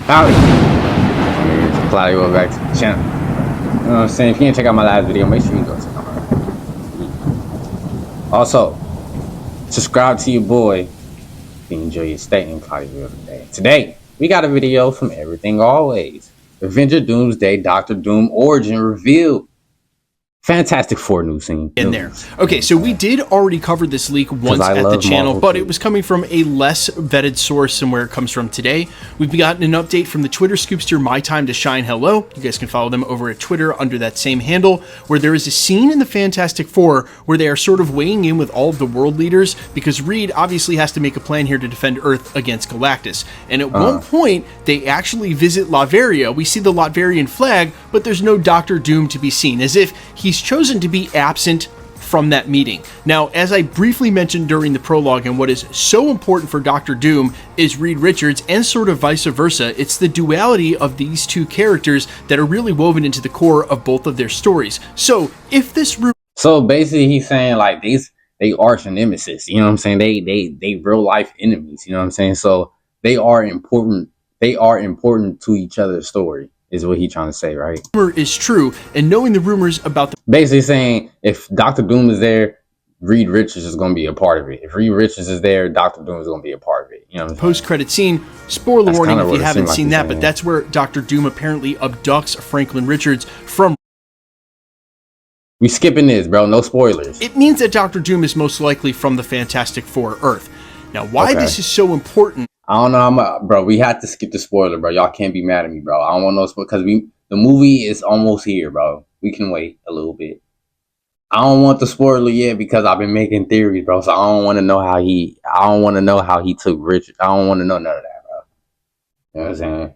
Howdy. Cloudy, welcome back to the channel. You know what I'm saying? If you didn't check out my last video, make sure you go check out my last video. Also, subscribe to your boy if you enjoy your stay in Cloudyville today. Today, we got a video from Everything Always. Avengers Doomsday Doctor Doom origin revealed. Fantastic Four new scene in there. Okay, so we did already cover this leak once at the channel, but it was coming from a less vetted source than where it comes from today. We've gotten an update from the Twitter scoopster My Time to Shine Hello. You guys can follow them over at Twitter under that same handle, where there is a scene in the Fantastic Four where they are sort of weighing in with all of the world leaders, because Reed obviously has to make a plan here to defend Earth against Galactus. And at one point, they actually visit Latveria. We see the Latverian flag, but there's no Doctor Doom to be seen, as if he's chosen to be absent from that meeting. Now, as I briefly mentioned during the prologue, and what is so important for Doctor Doom is Reed Richards, and sort of vice versa. It's the duality of these two characters that are really woven into the core of both of their stories. So if this So basically he's saying like they arch nemesis, you know what I'm saying? They real life enemies, you know what I'm saying? So they are important to each other's story, is what he's trying to say, right? Rumor is true, and knowing the rumors about the basically saying if Doctor Doom is there, Reed Richards is going to be a part of it. If Reed Richards is there, Doctor Doom is going to be a part of it. You know what I'm saying? Post-credit scene, spoiler warning if you haven't seen that, but that's where Doctor Doom apparently abducts Franklin Richards from. We skipping this, bro. No spoilers. It means that Doctor Doom is most likely from the Fantastic Four Earth. Now, why this is so important? I don't know, bro. We had to skip the spoiler, bro. Y'all can't be mad at me, bro. I don't want no spoiler because the movie is almost here, bro. We can wait a little bit. I don't want the spoiler yet because I've been making theories, bro. So I don't want to know how he. I don't want to know how he took Richard. I don't want to know none of that, bro. You know what I'm saying?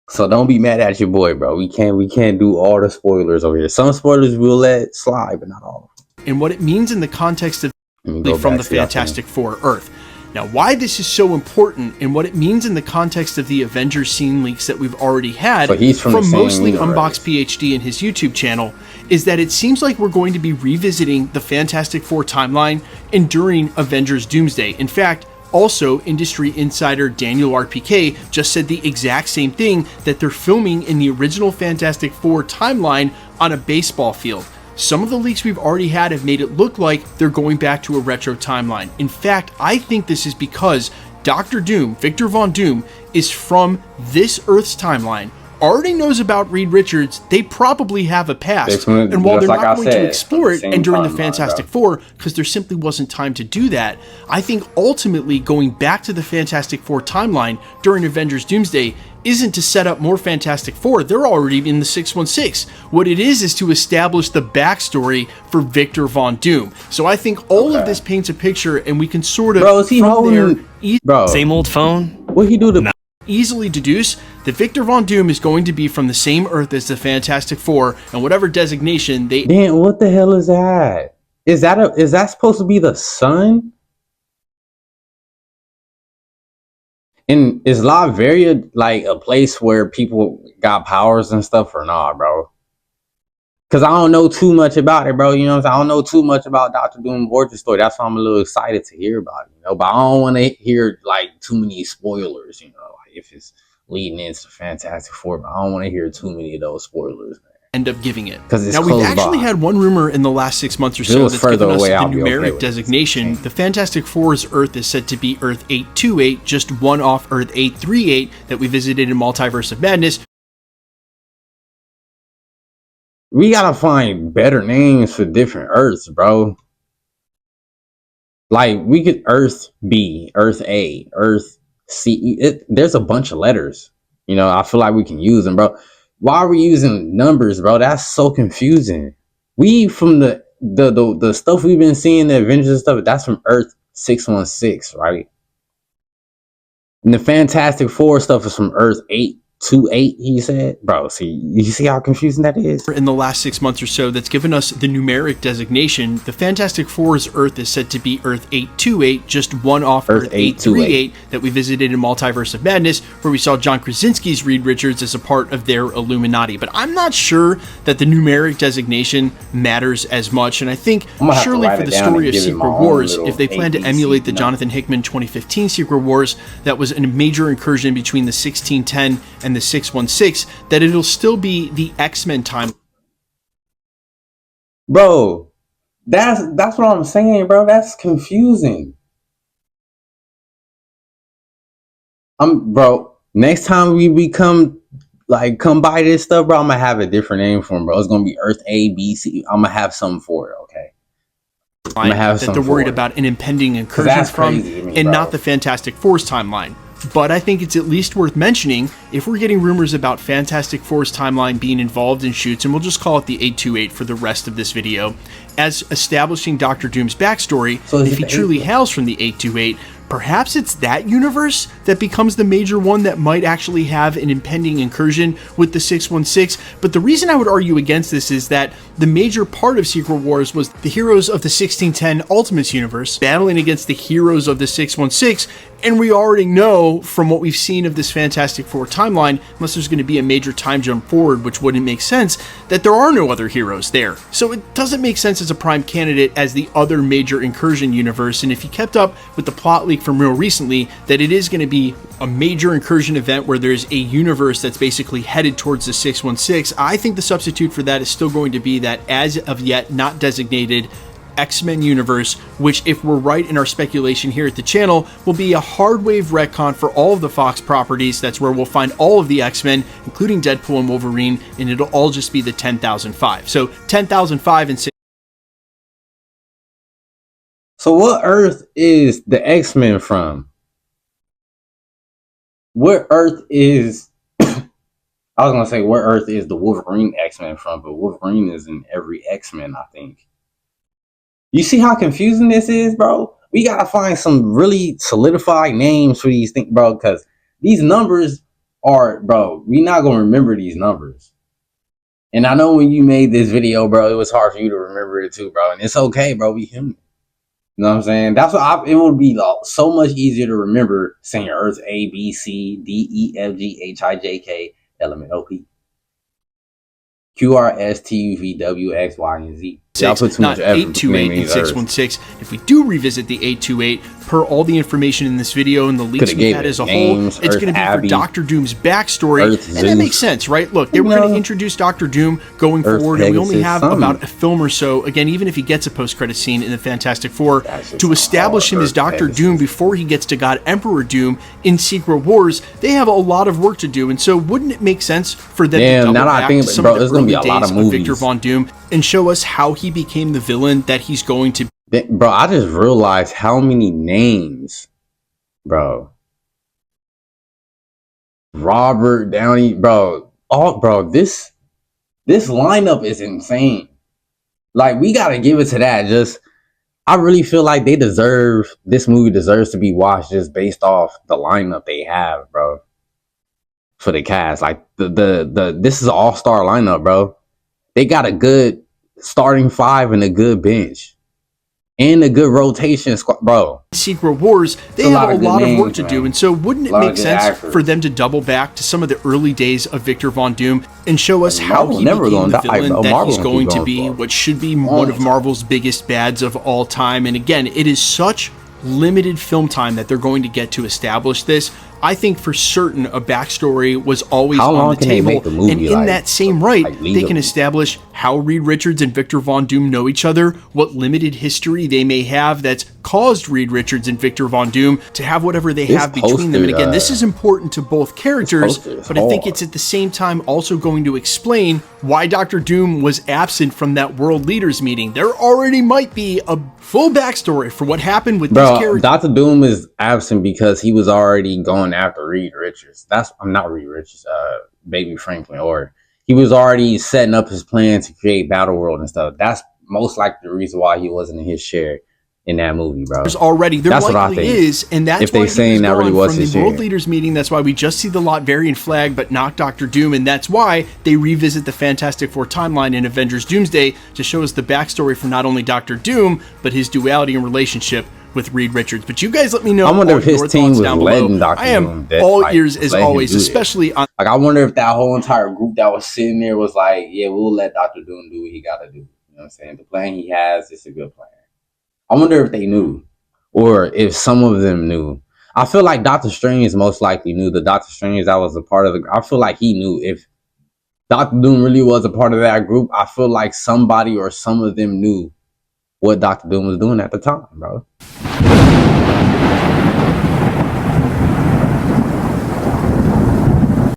So don't be mad at your boy, bro. We can't do all the spoilers over here. Some spoilers we'll let slide, but not all of them. And what it means in the context of from the Fantastic Four Earth. Now, why this is so important and what it means in the context of the Avengers scene leaks that we've already had from mostly Unbox PhD and his YouTube channel is that it seems like we're going to be revisiting the Fantastic Four timeline and during Avengers Doomsday. In fact, also, industry insider Daniel RPK just said the exact same thing, that they're filming in the original Fantastic Four timeline on a baseball field. Some of the leaks we've already had have made it look like they're going back to a retro timeline. In fact, I think this is because Doctor Doom, Victor Von Doom, is from this Earth's timeline, already knows about Reed Richards. They probably have a past, and while they're not going to explore it and during the Fantastic Four, because there simply wasn't time to do that, I think ultimately going back to the Fantastic Four timeline during Avengers Doomsday isn't to set up more Fantastic Four. They're already in the 616. What it is to establish the backstory for Victor Von Doom. So I think all of this paints a picture, and we can sort of same old phone. What he do to easily deduce that Victor Von Doom is going to be from the same Earth as the Fantastic Four, and whatever designation they. Damn, what the hell is that? Is that supposed to be the sun? And is Latveria like a place where people got powers and stuff or not, bro? Because I don't know too much about it, bro. You know what I'm saying? I don't know too much about Doctor Doom origin story. That's why I'm a little excited to hear about it, you know. But I don't want to hear like too many spoilers, you know. Like if it's leading into Fantastic Four, but I don't want to hear too many of those spoilers, man. End up giving it. Now, we've actually had one rumor in the last 6 months or so that's given us the numeric designation. The Fantastic Four's Earth is said to be Earth 828, just one off Earth 838 that we visited in Multiverse of Madness. We gotta find better names for different Earths, bro. Like, we could Earth B, Earth A, Earth C. There's a bunch of letters. You know, I feel like we can use them, bro. Why are we using numbers, bro? That's so confusing. We from the stuff we've been seeing, the Avengers and stuff, that's from Earth 616, right? And the Fantastic Four stuff is from Earth 8 28, he said. Bro, see, you see how confusing that is? In the last 6 months or so, that's given us the numeric designation. The Fantastic Four's Earth is said to be Earth 828, just one off Earth 838 that we visited in Multiverse of Madness, where we saw John Krasinski's Reed Richards as a part of their Illuminati. But I'm not sure that the numeric designation matters as much, and I think surely for the story of Secret Wars, if they plan to emulate the Jonathan Hickman 2015 Secret Wars, that was a major incursion between the 1610 and the 616, that it'll still be the X-Men time. Bro, that's what I'm saying, bro. That's confusing. Bro, next time we come by this stuff, bro, I'm gonna have a different name for them, bro. It's gonna be Earth A, B, C. I'm gonna have something for it, okay? I'm gonna have that they're worried about an impending incursion from, and not the Fantastic Four's timeline. But I think it's at least worth mentioning if we're getting rumors about Fantastic Four's timeline being involved in shoots, and we'll just call it the 828 for the rest of this video, as establishing Doctor Doom's backstory. So if he truly hails from the 828, perhaps it's that universe that becomes the major one that might actually have an impending incursion with the 616. But the reason I would argue against this is that the major part of Secret Wars was the heroes of the 1610 Ultimates universe battling against the heroes of the 616. And we already know from what we've seen of this Fantastic Four timeline, unless there's going to be a major time jump forward, which wouldn't make sense, that there are no other heroes there. So it doesn't make sense as a prime candidate as the other major incursion universe. And if you kept up with the plot leak from real recently, that it is going to be a major incursion event where there's a universe that's basically headed towards the 616, I think the substitute for that is still going to be that as of yet not designated X-Men universe, which, if we're right in our speculation here at the channel, will be a hard wave retcon for all of the Fox properties. That's where we'll find all of the X-Men, including Deadpool and Wolverine, and it'll all just be the 10,005. So 10,005 and 6. So what Earth is the X-Men from? What Earth is... I was going to say what Earth is the Wolverine X-Men from, but Wolverine is in every X-Men, I think. You see how confusing this is, bro? We gotta find some really solidified names for these things, bro, because these numbers are, bro, we not gonna remember these numbers. And I know when you made this video, bro, it was hard for you to remember it too, bro. And it's okay, bro, we human. You know what I'm saying? That's what it would be so much easier to remember saying Earth A, B, C, D, E, F, G, H, I, J, K, L, M, N, O, P, Q, R, S, T, U, V, W, X, Y, and Z. Not 828 and 616. If we do revisit the 828, per all the information in this video and the leaks we've had as a whole, it's going to be for Doctor Doom's backstory. And that makes sense, right? Look, they were going to introduce Doctor Doom going forward, and we only have about a film or so, again, even if he gets a post-credit scene in the Fantastic Four, to establish him as Doctor Doom before he gets to God Emperor Doom in Secret Wars. They have a lot of work to do, and so wouldn't it make sense for them to double back to some of the early days of Victor Von Doom and show us how he became the villain that he's going to be? Bro, I just realized how many names, bro. Robert Downey, bro. This lineup is insane. Like, we gotta give it to that. I really feel like this movie deserves to be watched just based off the lineup they have, bro. For the cast, like this is an all-star lineup, bro. They got a good starting five and a good bench. And a good rotation squad, bro. Secret Wars, they have a lot of work to do, and so wouldn't it make sense for them to double back to some of the early days of Victor Von Doom and show us how he became the villain that he's going to be, what should be one of Marvel's biggest bads of all time. And again, it is such limited film time that they're going to get to establish this. I think for certain a backstory was always on the table, and in that same right, they can establish how Reed Richards and Victor Von Doom know each other, what limited history they may have that's caused Reed Richards and Victor Von Doom to have whatever they have between them. And again, this is important to both characters, but I think it's at the same time also going to explain why Dr. Doom was absent from that World Leaders meeting. There already might be a full backstory for what happened with these characters. Dr. Doom is absent because he was already going after Reed Richards. I'm not Reed Richards, Baby Franklin, or he was already setting up his plan to create Battle World and stuff. That's most likely the reason why he wasn't in his share in that movie, bro. There's already there likely is, and that's if they saying that really was from the world leaders meeting. That's why we just see the Latverian flag, but not Doctor Doom, and that's why they revisit the Fantastic Four timeline in Avengers Doomsday to show us the backstory for not only Doctor Doom but his duality and relationship with Reed Richards. But you guys let me know. I wonder if his team was letting Doctor Doom. I am all ears as always, especially on. Like, I wonder if that whole entire group that was sitting there was like, yeah, we'll let Doctor Doom do what he got to do. You know what I'm saying? The plan he has is a good plan. I wonder if they knew, or if some of them knew. I feel like Doctor Strange most likely knew. The Doctor Strange that was a part of the. I feel like he knew. If Doctor Doom really was a part of that group, I feel like somebody or some of them knew what Doctor Doom was doing at the time, bro.